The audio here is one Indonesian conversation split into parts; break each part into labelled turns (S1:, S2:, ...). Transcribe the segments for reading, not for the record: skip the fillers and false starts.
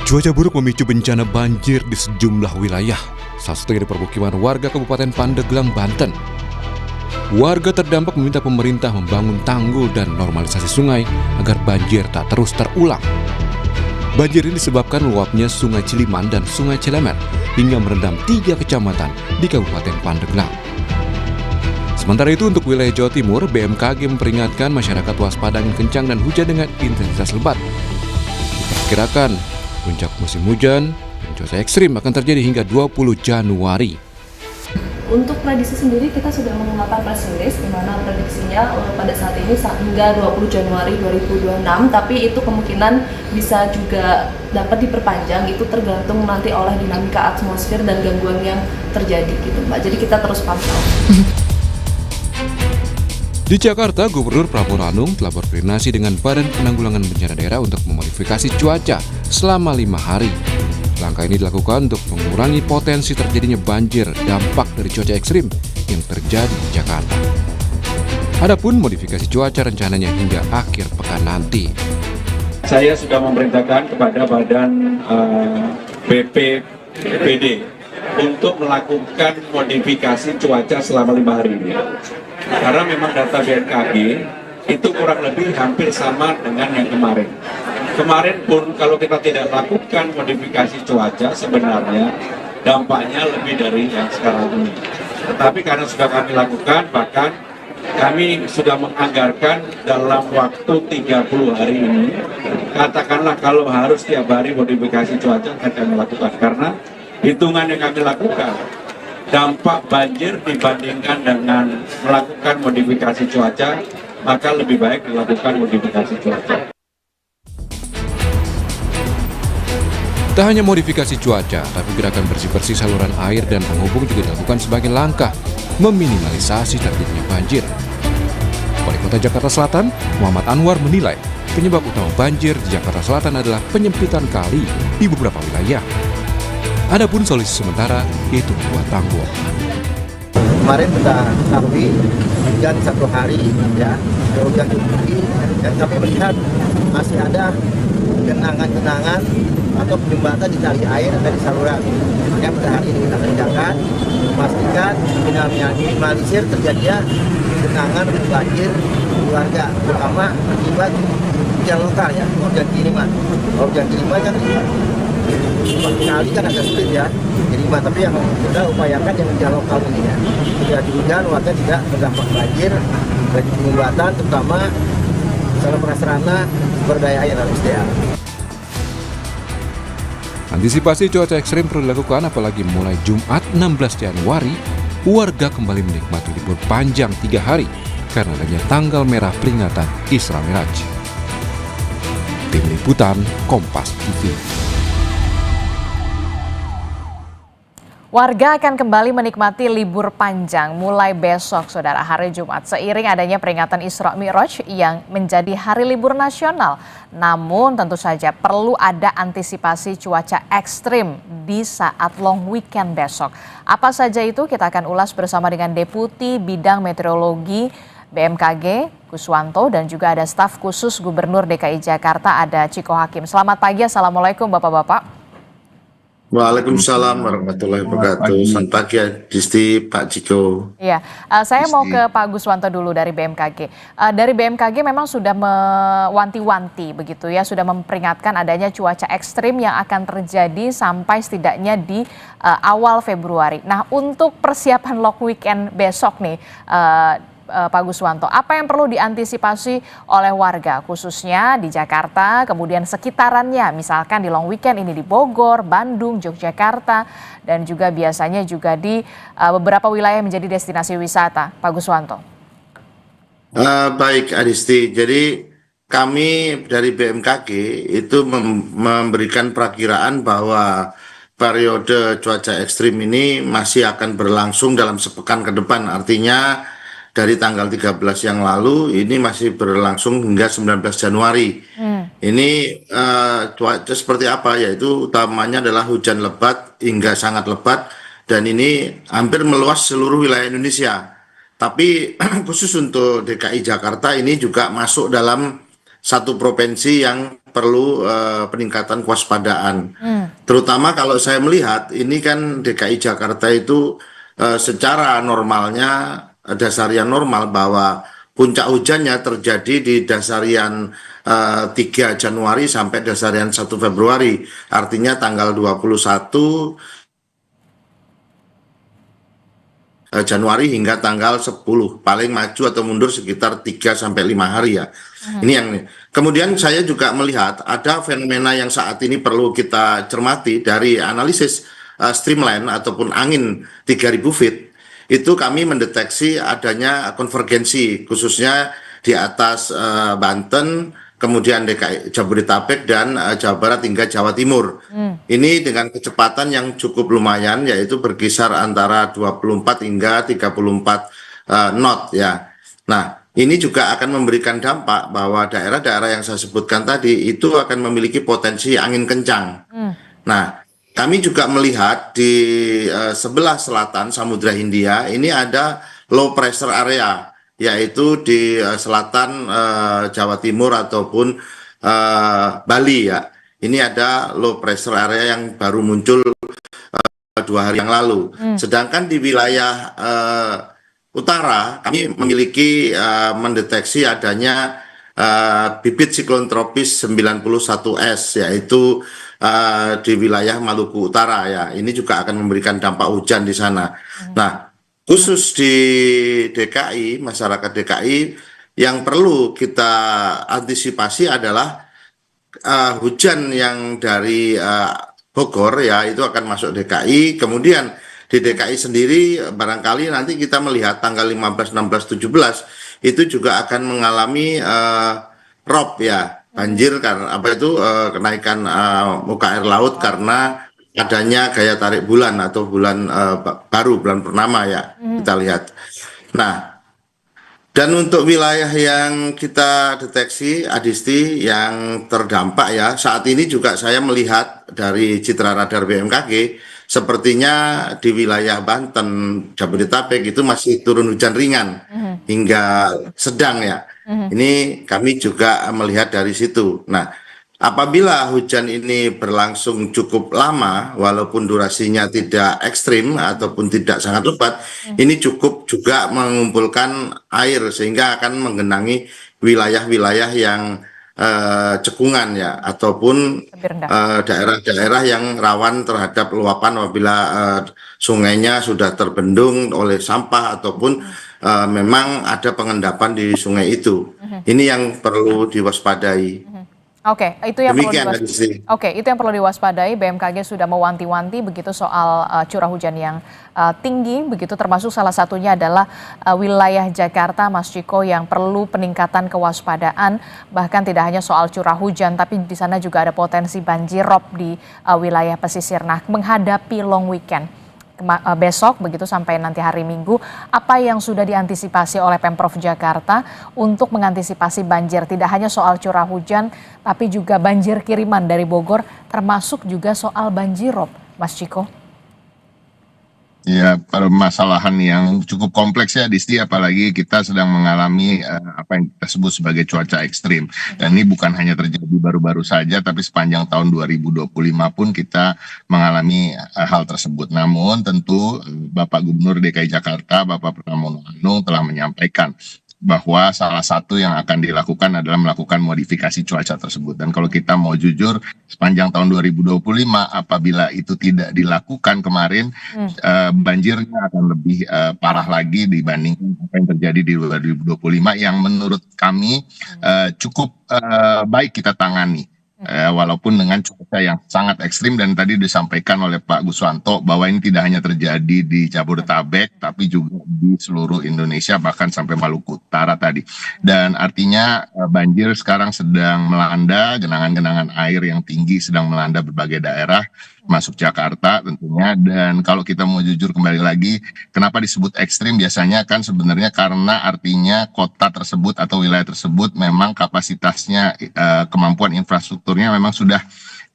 S1: Cuaca buruk memicu bencana banjir di sejumlah wilayah, salah satunya di permukiman warga Kabupaten Pandeglang, Banten. Warga terdampak meminta pemerintah membangun tanggul dan normalisasi sungai agar banjir tak terus terulang. Banjir ini disebabkan meluapnya Sungai Ciliman dan Sungai Cilemer hingga merendam 3 kecamatan di Kabupaten Pandeglang. Sementara itu untuk wilayah Jawa Timur, BMKG memperingatkan masyarakat waspada angin kencang dan hujan dengan intensitas lebat. Diperkirakan puncak musim hujan dan cuaca ekstrim akan terjadi hingga 20 Januari.
S2: Untuk prediksi sendiri kita sudah mengeluarkan press release di mana prediksinya pada saat ini hingga 20 Januari 2026, tapi itu kemungkinan bisa juga dapat diperpanjang, itu tergantung nanti oleh dinamika atmosfer dan gangguan yang terjadi gitu Mbak. Jadi kita terus pantau.
S1: Di Jakarta, Gubernur Pramono Anung telah berkoordinasi dengan Badan Penanggulangan Bencana Daerah untuk memodifikasi cuaca selama 5 hari. Langkah ini dilakukan untuk mengurangi potensi terjadinya banjir dampak dari cuaca ekstrim yang terjadi di Jakarta. Adapun modifikasi cuaca rencananya hingga akhir pekan nanti.
S3: Saya sudah memerintahkan kepada Badan BPBD untuk melakukan modifikasi cuaca selama 5 hari ini. Karena memang data BMKG itu kurang lebih hampir sama dengan yang kemarin. Kemarin pun kalau kita tidak lakukan modifikasi cuaca sebenarnya dampaknya lebih dari yang sekarang ini. Tetapi karena sudah kami lakukan, bahkan kami sudah menganggarkan dalam waktu 30 hari ini, katakanlah kalau harus tiap hari modifikasi cuaca akan kami lakukan. Karena hitungan yang kami lakukan, dampak banjir dibandingkan dengan melakukan modifikasi cuaca, maka lebih baik dilakukan modifikasi cuaca.
S1: Tak hanya modifikasi cuaca, tapi gerakan bersih-bersih saluran air dan penghubung juga dilakukan sebagai langkah meminimalisasi terjadinya banjir. Wali Kota Jakarta Selatan, Muhammad Anwar menilai penyebab utama banjir di Jakarta Selatan adalah penyempitan kali di beberapa wilayah. Adapun solusi sementara yaitu membuat tanggul.
S4: Kemarin kita ketahui hujan 1 hari, ya, hujan cukup tinggi, dan kami melihat masih ada genangan-genangan atau jembatan di tali air dari saluran. Yang pada hari ini kita kerjakan, memastikan minimalisir terjadinya genangan banjir warga, terutama akibat hujan lokal, ya, hujan kiriman. Kalau hujan kiriman kan kali kan agak sulit, ya, kiriman, tapi yang kita upayakan yang hujan lokal ini, ya, terjadi hujan warga tidak terdampak banjir, bagi pengobatan terutama sarana prasarana berdaya air dan SDA.
S1: Antisipasi cuaca ekstrim perlu dilakukan apalagi mulai Jumat 16 Januari, warga kembali menikmati libur panjang 3 hari karena adanya tanggal merah peringatan Isra Miraj. Tim Liputan Kompas TV.
S5: Warga akan kembali menikmati libur panjang mulai besok, Saudara, hari Jumat, seiring adanya peringatan Isra Mi'raj yang menjadi hari libur nasional. Namun tentu saja perlu ada antisipasi cuaca ekstrim di saat long weekend besok. Apa saja itu kita akan ulas bersama dengan Deputi Bidang Meteorologi BMKG, Kuswanto, dan juga ada staf khusus Gubernur DKI Jakarta, ada Ciko Hakim. Selamat pagi, Assalamualaikum Bapak-Bapak.
S6: Waalaikumsalam warahmatullahi wabarakatuh. Selamat pagi, Disti, Pak Ciko.
S5: Iya, saya mau ke Pak Guswanto dulu dari BMKG. Dari BMKG memang sudah mewanti-wanti begitu ya, sudah memperingatkan adanya cuaca ekstrim yang akan terjadi sampai setidaknya di awal Februari. Nah, untuk persiapan long weekend besok nih, Pak Guswanto, apa yang perlu diantisipasi oleh warga khususnya di Jakarta, kemudian sekitarannya, misalkan di long weekend ini di Bogor, Bandung, Yogyakarta, dan juga biasanya juga di beberapa wilayah yang menjadi destinasi wisata, Pak Guswanto.
S6: Baik, Adisti. Jadi kami dari BMKG itu memberikan perakiraan bahwa periode cuaca ekstrim ini masih akan berlangsung dalam sepekan ke depan. Artinya dari tanggal 13 yang lalu ini masih berlangsung hingga 19 Januari. Ini cuaca seperti apa? Yaitu utamanya adalah hujan lebat hingga sangat lebat, dan ini hampir meluas seluruh wilayah Indonesia. Tapi khusus untuk DKI Jakarta ini juga masuk dalam satu provinsi yang perlu peningkatan kewaspadaan. Terutama kalau saya melihat ini kan DKI Jakarta itu secara normalnya dasarian normal bahwa puncak hujannya terjadi di dasarian 3 Januari sampai dasarian 1 Februari. Artinya tanggal 21 Januari hingga tanggal 10, paling maju atau mundur sekitar 3 sampai 5 hari ya. Ini yang kemudian saya juga melihat ada fenomena yang saat ini perlu kita cermati dari analisis streamline ataupun angin 3000 feet. Itu kami mendeteksi adanya konvergensi khususnya di atas Banten, kemudian DKI Jabodetabek dan Jawa Barat hingga Jawa Timur. Ini dengan kecepatan yang cukup lumayan, yaitu berkisar antara 24 hingga 34 knot ya. Nah, ini juga akan memberikan dampak bahwa daerah-daerah yang saya sebutkan tadi itu akan memiliki potensi angin kencang. Nah, kami juga melihat di sebelah selatan Samudra Hindia ini ada low pressure area, yaitu di selatan Jawa Timur ataupun Bali ya. Ini ada low pressure area yang baru muncul 2 hari yang lalu. Sedangkan di wilayah utara kami memiliki mendeteksi adanya bibit siklon tropis 91S, yaitu di wilayah Maluku Utara ya. Ini juga akan memberikan dampak hujan di sana. Nah, khusus di DKI, masyarakat DKI yang perlu kita antisipasi adalah hujan yang dari Bogor ya, itu akan masuk DKI. Kemudian di DKI sendiri barangkali nanti kita melihat tanggal 15, 16, 17 itu juga akan mengalami rob ya, banjir karena apa itu kenaikan muka air laut karena adanya gaya tarik bulan atau bulan baru, bulan purnama ya, kita lihat. Nah, dan untuk wilayah yang kita deteksi Adisti yang terdampak ya, saat ini juga saya melihat dari citra radar BMKG sepertinya di wilayah Banten, Jabodetabek itu masih turun hujan ringan hingga sedang ya. Ini kami juga melihat dari situ. Nah, apabila hujan ini berlangsung cukup lama, walaupun durasinya tidak ekstrim ataupun tidak sangat lebat, ini cukup juga mengumpulkan air sehingga akan menggenangi wilayah-wilayah yang cekungan ya, ataupun daerah-daerah yang rawan terhadap luapan apabila sungainya sudah terbendung oleh sampah ataupun memang ada pengendapan di sungai itu. Ini yang perlu diwaspadai.
S5: Oke, itu yang perlu diwaspadai. BMKG sudah mewanti-wanti begitu soal curah hujan yang tinggi, begitu termasuk salah satunya adalah wilayah Jakarta, Mas Ciko, yang perlu peningkatan kewaspadaan. Bahkan tidak hanya soal curah hujan, tapi di sana juga ada potensi banjir rob di wilayah pesisir. Nah, menghadapi long weekend besok begitu sampai nanti hari Minggu, apa yang sudah diantisipasi oleh Pemprov Jakarta untuk mengantisipasi banjir? Tidak hanya soal curah hujan, tapi juga banjir kiriman dari Bogor, termasuk juga soal banjirop, Mas Ciko.
S7: Ya, permasalahan yang cukup kompleks ya, Disti, apalagi kita sedang mengalami apa yang kita sebut sebagai cuaca ekstrim. Dan ini bukan hanya terjadi baru-baru saja, tapi sepanjang tahun 2025 pun kita mengalami hal tersebut. Namun tentu Bapak Gubernur DKI Jakarta, Bapak Pramono Anung telah menyampaikan bahwa salah satu yang akan dilakukan adalah melakukan modifikasi cuaca tersebut. Dan kalau kita mau jujur, sepanjang tahun 2025 apabila itu tidak dilakukan kemarin, banjirnya akan lebih parah lagi dibandingkan apa yang terjadi di 2025 yang menurut kami cukup baik kita tangani. Walaupun dengan cuaca yang sangat ekstrim, dan tadi disampaikan oleh Pak Guswanto bahwa ini tidak hanya terjadi di Jabodetabek tapi juga di seluruh Indonesia, bahkan sampai Maluku Utara tadi. Dan artinya banjir sekarang sedang melanda, genangan-genangan air yang tinggi sedang melanda berbagai daerah masuk Jakarta tentunya. Dan kalau kita mau jujur kembali lagi, kenapa disebut ekstrim? Biasanya kan sebenarnya karena artinya kota tersebut atau wilayah tersebut memang kapasitasnya, kemampuan infrastrukturnya memang sudah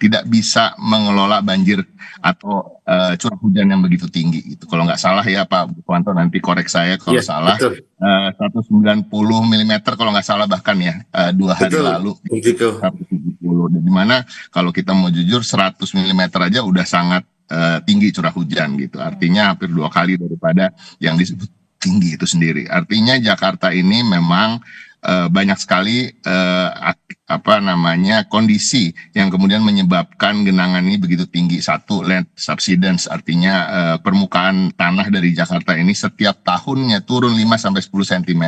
S7: tidak bisa mengelola banjir atau curah hujan yang begitu tinggi gitu. Kalau nggak salah ya Pak Bukwanto, nanti korek saya kalau
S6: Iya,
S7: salah,
S6: betul.
S7: 190 mm kalau nggak salah bahkan ya, 2 hari
S6: Betul,
S7: lalu
S6: Bung Viko.
S7: 170. Dan dimana kalau kita mau jujur 100 mm aja udah sangat tinggi curah hujan gitu. Artinya hampir 2 kali daripada yang disebut tinggi itu sendiri. Artinya Jakarta ini memang banyak sekali kondisi yang kemudian menyebabkan genangan ini begitu tinggi. Satu, land subsidence, artinya permukaan tanah dari Jakarta ini setiap tahunnya turun 5-10 cm.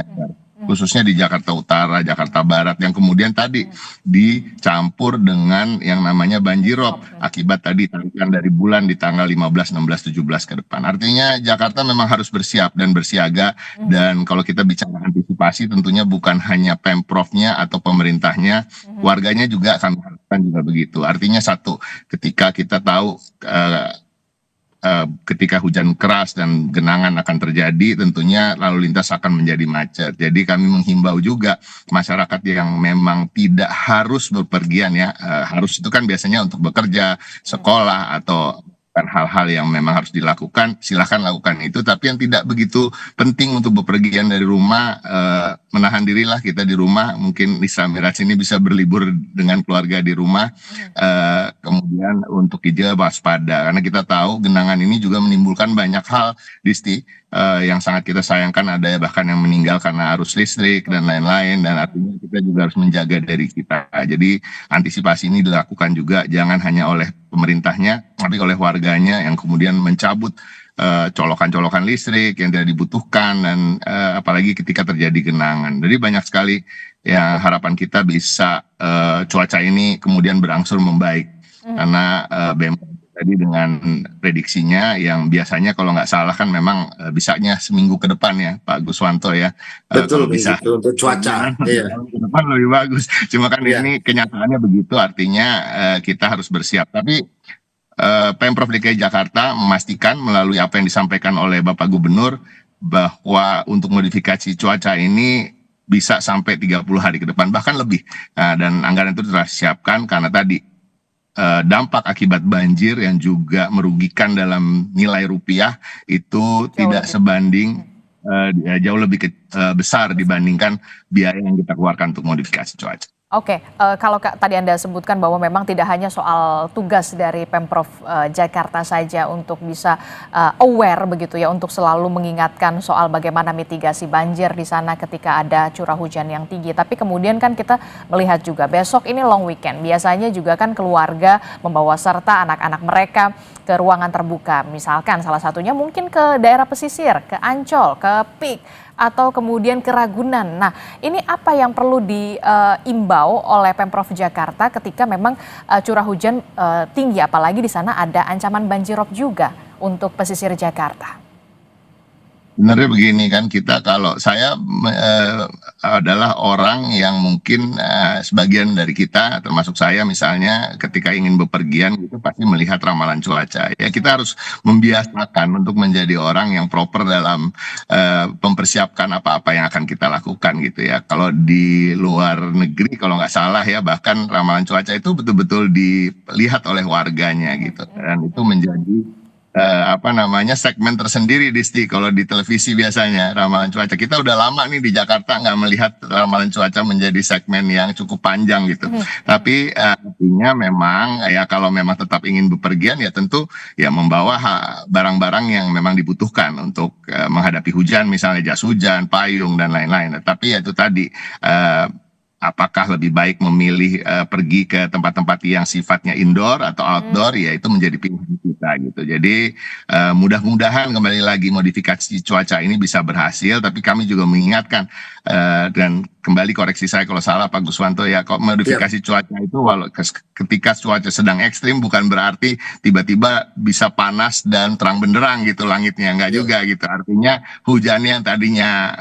S7: Khususnya di Jakarta Utara, Jakarta Barat, yang kemudian tadi dicampur dengan yang namanya banjirop akibat tadi tarikan dari bulan di tanggal 15, 16, 17 ke depan. Artinya Jakarta memang harus bersiap dan bersiaga, dan kalau kita bicara antisipasi tentunya bukan hanya Pemprovnya atau pemerintahnya, warganya juga akan melakukan juga begitu. Artinya satu, ketika kita tahu ketika hujan keras dan genangan akan terjadi, tentunya lalu lintas akan menjadi macet. Jadi kami menghimbau juga masyarakat yang memang tidak harus bepergian ya, harus itu kan biasanya untuk bekerja, sekolah, atau kan hal-hal yang memang harus dilakukan, silakan lakukan itu. Tapi yang tidak begitu penting untuk bepergian dari rumah, menahan dirilah kita di rumah. Mungkin Isra Miraj ini bisa berlibur dengan keluarga di rumah. Kemudian untuk juga waspada, karena kita tahu genangan ini juga menimbulkan banyak hal, Disti, yang sangat kita sayangkan. Ada bahkan yang meninggal karena arus listrik dan lain-lain, dan artinya kita juga harus menjaga dari kita. Jadi antisipasi ini dilakukan juga, jangan hanya oleh pemerintahnya, tapi oleh warganya yang kemudian mencabut colokan-colokan listrik yang tidak dibutuhkan, dan apalagi ketika terjadi genangan. Jadi banyak sekali yang harapan kita bisa cuaca ini kemudian berangsur membaik, karena BMKG tadi dengan prediksinya yang biasanya kalau nggak salah kan memang bisanya seminggu ke depan ya Pak Guswanto ya.
S6: Betul,
S7: Kalau bisa
S6: begitu, untuk cuaca. Iya.
S7: ke depan lebih bagus. Cuma kan
S6: Iya.
S7: ini kenyataannya begitu, artinya kita harus bersiap. Tapi Pemprov DKI Jakarta memastikan melalui apa yang disampaikan oleh Bapak Gubernur bahwa untuk modifikasi cuaca ini bisa sampai 30 hari ke depan, bahkan lebih. Nah, dan anggaran itu telah disiapkan karena tadi dampak akibat banjir yang juga merugikan dalam nilai rupiah itu tidak sebanding, jauh lebih besar dibandingkan biaya yang kita keluarkan untuk modifikasi cuaca.
S5: Oke, kalau tadi Anda sebutkan bahwa memang tidak hanya soal tugas dari Pemprov Jakarta saja untuk bisa aware begitu ya, untuk selalu mengingatkan soal bagaimana mitigasi banjir di sana ketika ada curah hujan yang tinggi. Tapi kemudian kan kita melihat juga besok ini long weekend. Biasanya juga kan keluarga membawa serta anak-anak mereka ke ruangan terbuka. Misalkan salah satunya mungkin ke daerah pesisir, ke Ancol, ke Pik, atau kemudian ke Ragunan. Nah, ini apa yang perlu diimbau oleh Pemprov Jakarta ketika memang curah hujan tinggi, apalagi di sana ada ancaman banjirop juga untuk pesisir Jakarta?
S7: Sebenarnya begini kan, kita kalau saya adalah orang yang mungkin sebagian dari kita termasuk saya misalnya ketika ingin bepergian gitu pasti melihat ramalan cuaca. Ya kita harus membiasakan untuk menjadi orang yang proper dalam mempersiapkan apa-apa yang akan kita lakukan gitu ya. Kalau di luar negeri kalau nggak salah ya, bahkan ramalan cuaca itu betul-betul dilihat oleh warganya gitu, dan itu menjadi segmen tersendiri, Disti. Kalau di televisi biasanya ramalan cuaca, kita udah lama nih di Jakarta nggak melihat ramalan cuaca menjadi segmen yang cukup panjang gitu. Tapi artinya memang ya kalau memang tetap ingin bepergian ya tentu ya membawa barang-barang yang memang dibutuhkan untuk menghadapi hujan, misalnya jas hujan, payung dan lain-lain. Tapi ya itu tadi, apakah lebih baik memilih pergi ke tempat-tempat yang sifatnya indoor atau outdoor, ya itu menjadi pilihan kita gitu. Jadi mudah-mudahan kembali lagi modifikasi cuaca ini bisa berhasil, tapi kami juga mengingatkan dan kembali koreksi saya kalau salah Pak Guswanto ya, kok modifikasi cuaca itu ketika cuaca sedang ekstrim bukan berarti tiba-tiba bisa panas dan terang benderang gitu langitnya, enggak juga gitu. Artinya hujan yang tadinya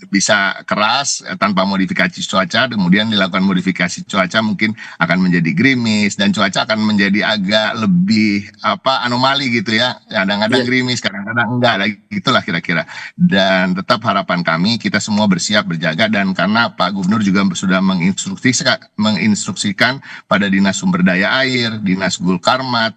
S7: bisa keras tanpa modifikasi cuaca, kemudian dilakukan modifikasi cuaca mungkin akan menjadi gerimis dan cuaca akan menjadi agak lebih anomali gitu ya. Kadang-kadang gerimis, kadang-kadang enggak, gitulah kira-kira. Dan tetap harapan kami kita semua bersiap berjaga, dan karena Pak Gubernur juga sudah menginstruksikan pada Dinas Sumber Daya Air, Dinas Gulkarmat,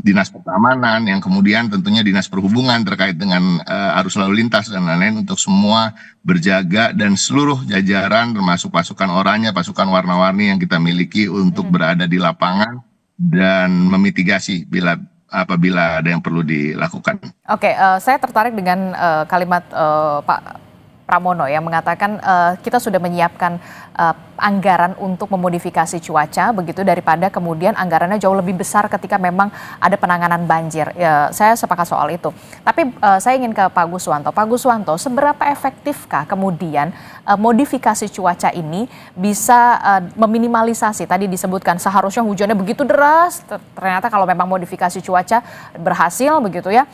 S7: Dinas Pertamanan, yang kemudian tentunya Dinas Perhubungan terkait dengan arus lalu lintas dan lain-lain, untuk semua berjaga, dan seluruh jajaran termasuk pasukan oranye, pasukan warna-warni yang kita miliki untuk berada di lapangan dan memitigasi apabila ada yang perlu dilakukan.
S5: Oke, saya tertarik dengan kalimat Pak Pramono yang mengatakan kita sudah menyiapkan anggaran untuk memodifikasi cuaca begitu, daripada kemudian anggarannya jauh lebih besar ketika memang ada penanganan banjir. Ya, saya sepakat soal itu. Tapi saya ingin ke Pak Guswanto. Pak Guswanto, seberapa efektifkah kemudian modifikasi cuaca ini bisa meminimalisasi, tadi disebutkan seharusnya hujannya begitu deras, ternyata kalau memang modifikasi cuaca berhasil begitu ya,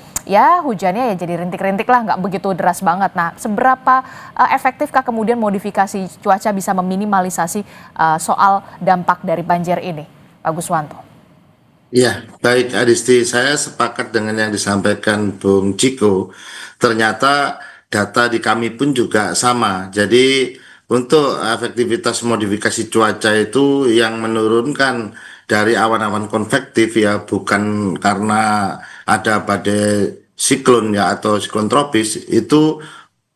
S5: hujannya ya jadi rintik-rintik lah, nggak begitu deras banget. Nah, seberapa efektifkah kemudian modifikasi cuaca bisa meminimalisasi soal dampak dari banjir ini, Pak Guswanto?
S6: Ya, baik Adisti, saya sepakat dengan yang disampaikan Bung Ciko. Ternyata data di kami pun juga sama. Jadi untuk efektivitas modifikasi cuaca itu yang menurunkan dari awan-awan konvektif ya, bukan karena ada badai siklon ya atau siklon tropis, itu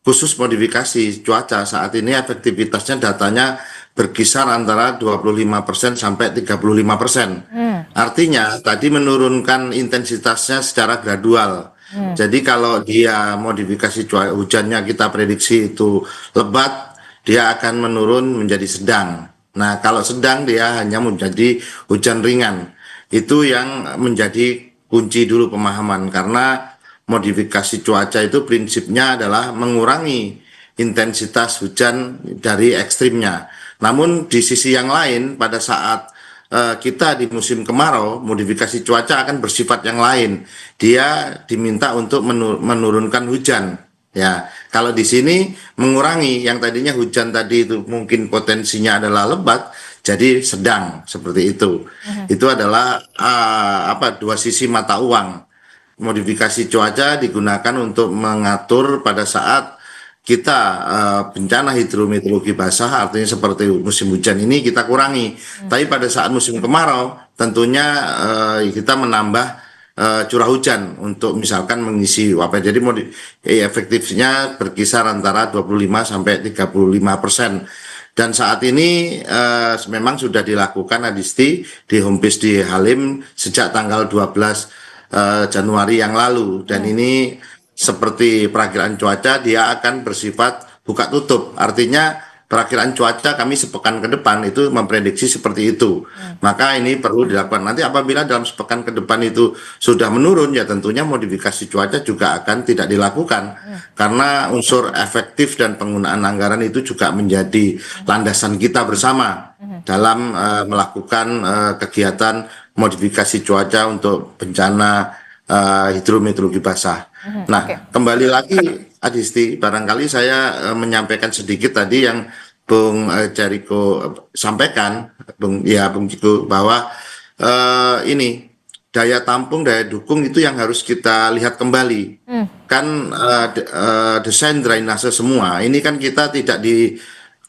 S6: khusus modifikasi cuaca saat ini efektivitasnya datanya berkisar antara 25% sampai 35%. Artinya tadi menurunkan intensitasnya secara gradual. Jadi kalau dia modifikasi cuaca hujannya kita prediksi itu lebat, dia akan menurun menjadi sedang. Nah, kalau sedang dia hanya menjadi hujan ringan. Itu yang menjadi kunci dulu pemahaman, karena modifikasi cuaca itu prinsipnya adalah mengurangi intensitas hujan dari ekstrimnya. Namun di sisi yang lain, pada saat kita di musim kemarau, modifikasi cuaca akan bersifat yang lain. Dia diminta untuk menurunkan hujan. Ya, kalau di sini mengurangi yang tadinya hujan tadi itu mungkin potensinya adalah lebat, jadi sedang seperti itu. Itu adalah dua sisi mata uang. Modifikasi cuaca digunakan untuk mengatur pada saat kita bencana hidrometeorologi basah, artinya seperti musim hujan ini kita kurangi. Tapi pada saat musim kemarau tentunya kita menambah curah hujan untuk misalkan mengisi Jadi efektifnya berkisar antara 25 sampai 35%. Dan saat ini memang sudah dilakukan Adisti di home base di Halim sejak tanggal 12 Januari yang lalu, dan ini seperti perakiraan cuaca, dia akan bersifat buka tutup. Artinya perakiraan cuaca kami sepekan ke depan itu memprediksi seperti itu. Maka ini perlu dilakukan. Nanti apabila dalam sepekan ke depan itu sudah menurun, ya tentunya modifikasi cuaca juga akan tidak dilakukan. Karena unsur efektif dan penggunaan anggaran itu juga menjadi landasan kita bersama dalam melakukan kegiatan modifikasi cuaca untuk bencana hidrometeorologi basah. Kembali lagi Adisti, barangkali saya menyampaikan sedikit tadi yang Bung Jericho sampaikan, Bung Ciko, bahwa ini daya tampung, daya dukung itu yang harus kita lihat kembali. Kan desain drainase semua, ini kan kita tidak di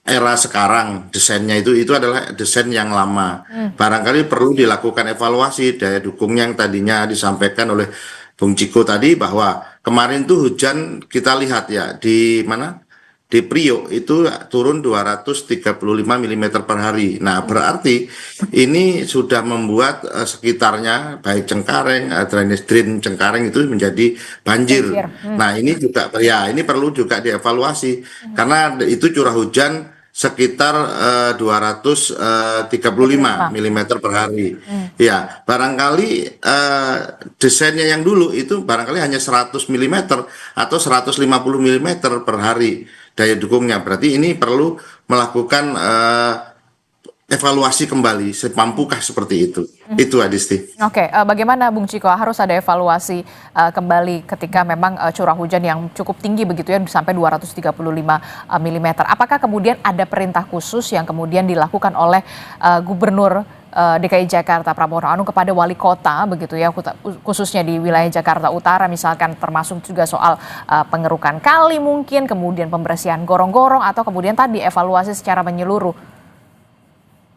S6: era sekarang, desainnya itu adalah desain yang lama. Barangkali perlu dilakukan evaluasi daya dukungnya yang tadinya disampaikan oleh Bung Ciko tadi, bahwa kemarin tuh hujan kita lihat ya di mana, di Priok itu turun 235 mm per hari. Nah, berarti ini sudah membuat sekitarnya baik Cengkareng, drainase drain Cengkareng itu menjadi banjir. Nah, ini juga ini perlu juga dievaluasi karena itu curah hujan sekitar 235 mm per hari. Ya, barangkali desainnya yang dulu itu barangkali hanya 100 mm atau 150 mm per hari daya dukungnya. Berarti ini perlu melakukan evaluasi kembali, semampukah seperti itu. Itu Adisti.
S5: Oke, bagaimana Bung Ciko, harus ada evaluasi kembali ketika memang curah hujan yang cukup tinggi begitu ya, sampai 235 mm. Apakah kemudian ada perintah khusus yang kemudian dilakukan oleh Gubernur DKI Jakarta Pramono Anung kepada wali kota begitu ya, khususnya di wilayah Jakarta Utara misalkan, termasuk juga soal pengerukan kali mungkin, kemudian pembersihan gorong-gorong, atau kemudian tadi evaluasi secara menyeluruh?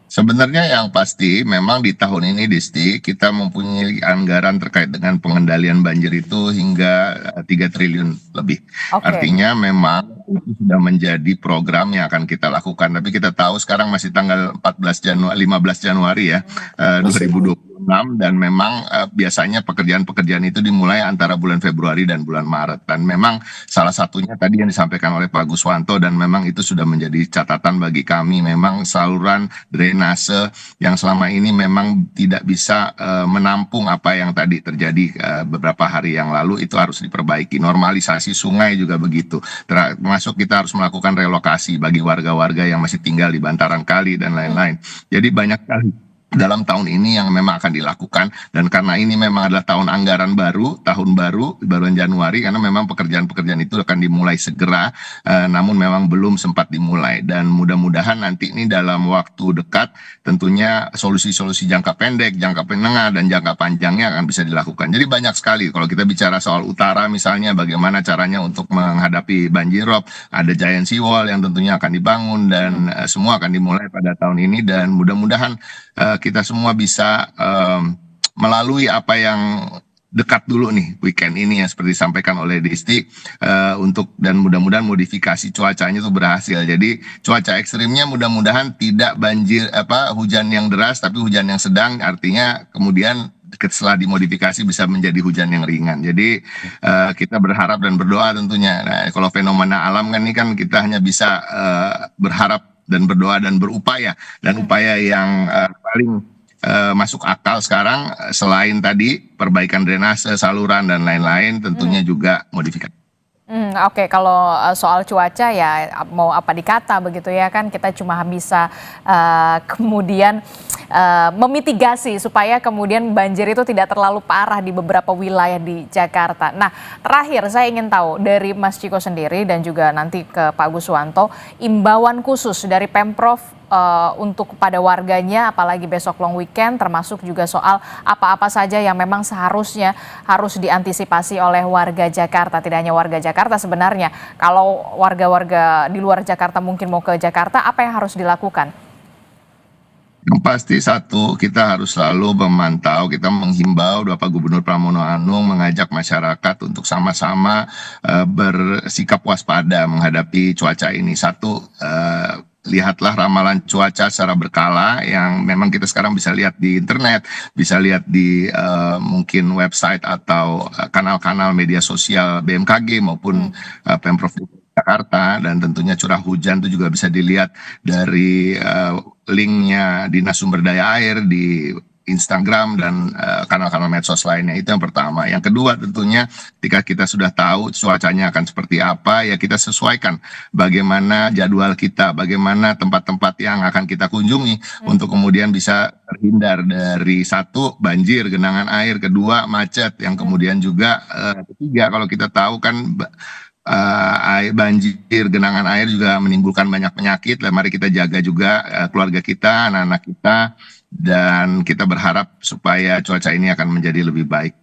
S7: Sebenarnya yang pasti memang di tahun ini Disti kita mempunyai anggaran terkait dengan pengendalian banjir itu hingga 3 triliun lebih.
S5: Oke.
S7: Artinya memang itu sudah menjadi program yang akan kita lakukan. Tapi kita tahu sekarang masih tanggal 15 Januari ya 2026, dan memang biasanya pekerjaan-pekerjaan itu dimulai antara bulan Februari dan bulan Maret. Dan memang salah satunya tadi yang disampaikan oleh Pak Guswanto, dan memang itu sudah menjadi catatan bagi kami. Memang saluran drainase yang selama ini memang tidak bisa menampung apa yang tadi terjadi beberapa hari yang lalu, itu harus diperbaiki. Normalisasi sungai juga begitu. Termasuk kita harus melakukan relokasi bagi warga-warga yang masih tinggal di bantaran kali dan lain-lain. Jadi banyak kali dalam tahun ini yang memang akan dilakukan, dan karena ini memang adalah tahun anggaran baru, tahun baru bulan Januari, karena memang pekerjaan-pekerjaan itu akan dimulai segera, namun memang belum sempat dimulai, dan mudah-mudahan nanti ini dalam waktu dekat tentunya solusi-solusi jangka pendek, jangka menengah, dan jangka panjangnya akan bisa dilakukan. Jadi banyak sekali kalau kita bicara soal utara misalnya, bagaimana caranya untuk menghadapi banjirop, ada giant seawall yang tentunya akan dibangun, dan semua akan dimulai pada tahun ini, dan mudah-mudahan kita semua bisa melalui apa yang dekat dulu nih weekend ini ya, seperti disampaikan oleh Disti, dan mudah-mudahan modifikasi cuacanya itu berhasil. Jadi cuaca ekstrimnya mudah-mudahan tidak banjir hujan yang deras, tapi hujan yang sedang, artinya kemudian setelah dimodifikasi bisa menjadi hujan yang ringan. Jadi kita berharap dan berdoa tentunya. Nah, kalau fenomena alam kan ini kan kita hanya bisa berharap dan berdoa dan berupaya, dan upaya yang paling masuk akal sekarang selain tadi perbaikan drainase, saluran dan lain-lain, tentunya juga modifikasi.
S5: Oke, kalau soal cuaca ya mau apa dikata begitu ya kan, kita cuma bisa kemudian memitigasi supaya kemudian banjir itu tidak terlalu parah di beberapa wilayah di Jakarta. Nah, terakhir saya ingin tahu dari Mas Ciko sendiri dan juga nanti ke Pak Guswanto, imbauan khusus dari Pemprov untuk kepada warganya, apalagi besok long weekend, termasuk juga soal apa-apa saja yang memang seharusnya harus diantisipasi oleh warga Jakarta. Tidak hanya warga Jakarta sebenarnya, kalau warga-warga di luar Jakarta mungkin mau ke Jakarta, apa yang harus dilakukan?
S7: Yang pasti satu, kita harus selalu memantau, kita menghimbau Bapak Gubernur Pramono Anung mengajak masyarakat untuk sama-sama bersikap waspada menghadapi cuaca ini. Satu, lihatlah ramalan cuaca secara berkala yang memang kita sekarang bisa lihat di internet, bisa lihat di mungkin website atau kanal-kanal media sosial BMKG maupun Pemprov Jakarta, dan tentunya curah hujan itu juga bisa dilihat dari linknya Dinas Sumber Daya Air di Instagram dan kanal-kanal medsos lainnya. Itu yang pertama. Yang kedua tentunya ketika kita sudah tahu cuacanya akan seperti apa, ya kita sesuaikan bagaimana jadwal kita, bagaimana tempat-tempat yang akan kita kunjungi untuk kemudian bisa terhindar dari satu, banjir, genangan air, kedua, macet, yang kemudian juga ketiga, kalau kita tahu kan banjir, genangan air juga menimbulkan banyak penyakit. Mari kita jaga juga keluarga kita, anak-anak kita, dan kita berharap supaya cuaca ini akan menjadi lebih baik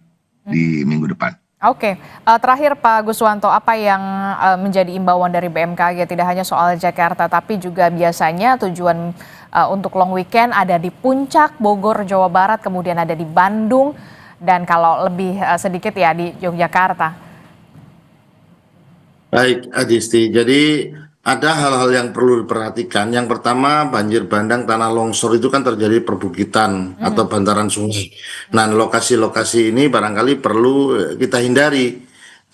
S7: di minggu depan.
S5: Oke, terakhir Pak Guswanto, apa yang menjadi imbauan dari BMKG, tidak hanya soal Jakarta, tapi juga biasanya tujuan untuk long weekend ada di Puncak, Bogor, Jawa Barat, kemudian ada di Bandung, dan kalau lebih sedikit ya di Yogyakarta.
S6: Baik, Adisti. Jadi ada hal-hal yang perlu diperhatikan. Yang pertama, banjir bandang tanah longsor itu kan terjadi perbukitan atau bantaran sungai. Nah, lokasi-lokasi ini barangkali perlu kita hindari.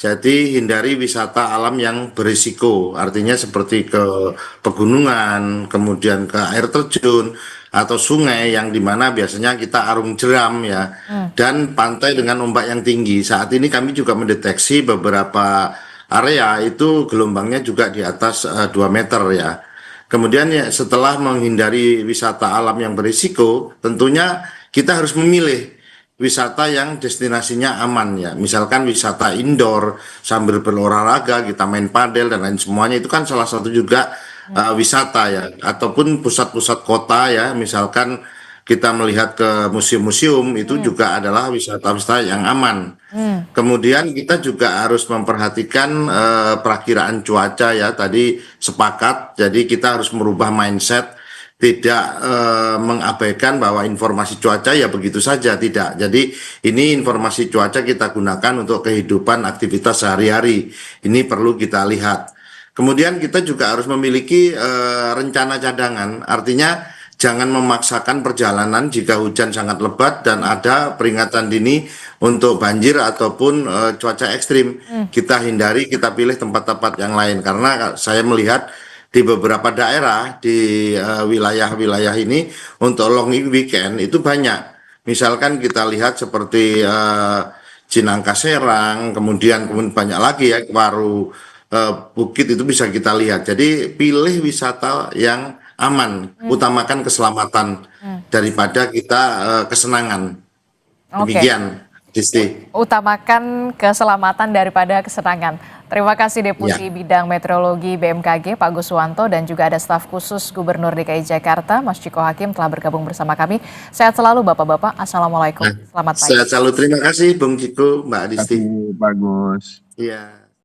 S6: Jadi hindari wisata alam yang berisiko. Artinya seperti ke pegunungan, kemudian ke air terjun atau sungai yang dimana biasanya kita arung jeram ya. Dan pantai dengan ombak yang tinggi. Saat ini kami juga mendeteksi beberapa area itu gelombangnya juga di atas 2 meter ya. Kemudian ya, setelah menghindari wisata alam yang berisiko, tentunya kita harus memilih wisata yang destinasinya aman ya. Misalkan wisata indoor sambil berolahraga, kita main padel dan lain semuanya, itu kan salah satu juga wisata ya. Ataupun pusat-pusat kota ya, misalkan kita melihat ke museum-museum itu juga adalah wisata-wisata yang aman. Kemudian kita juga harus memperhatikan perakiraan cuaca ya, tadi sepakat, jadi kita harus merubah mindset, tidak mengabaikan bahwa informasi cuaca ya begitu saja, tidak. Jadi ini informasi cuaca kita gunakan untuk kehidupan aktivitas sehari-hari, ini perlu kita lihat. Kemudian kita juga harus memiliki rencana cadangan, artinya jangan memaksakan perjalanan jika hujan sangat lebat dan ada peringatan dini untuk banjir ataupun cuaca ekstrim. Kita hindari, kita pilih tempat-tempat yang lain. Karena saya melihat di beberapa daerah di wilayah-wilayah ini untuk long weekend itu banyak. Misalkan kita lihat seperti Cinangka Serang, kemudian banyak lagi ya, Waru, Bukit itu bisa kita lihat. Jadi pilih wisata yang aman, utamakan keselamatan daripada kita kesenangan. Demikian, Disti.
S5: Utamakan keselamatan daripada kesenangan. Terima kasih Deputi Bidang Meteorologi BMKG Pak Guswanto, dan juga ada staf khusus Gubernur DKI Jakarta Mas Ciko Hakim telah bergabung bersama kami. Sehat selalu Bapak-bapak. Assalamualaikum. Selamat pagi.
S6: Sehat selalu. Terima kasih Bung Ciko, Mbak Disti.
S7: Bagus.
S6: Iya.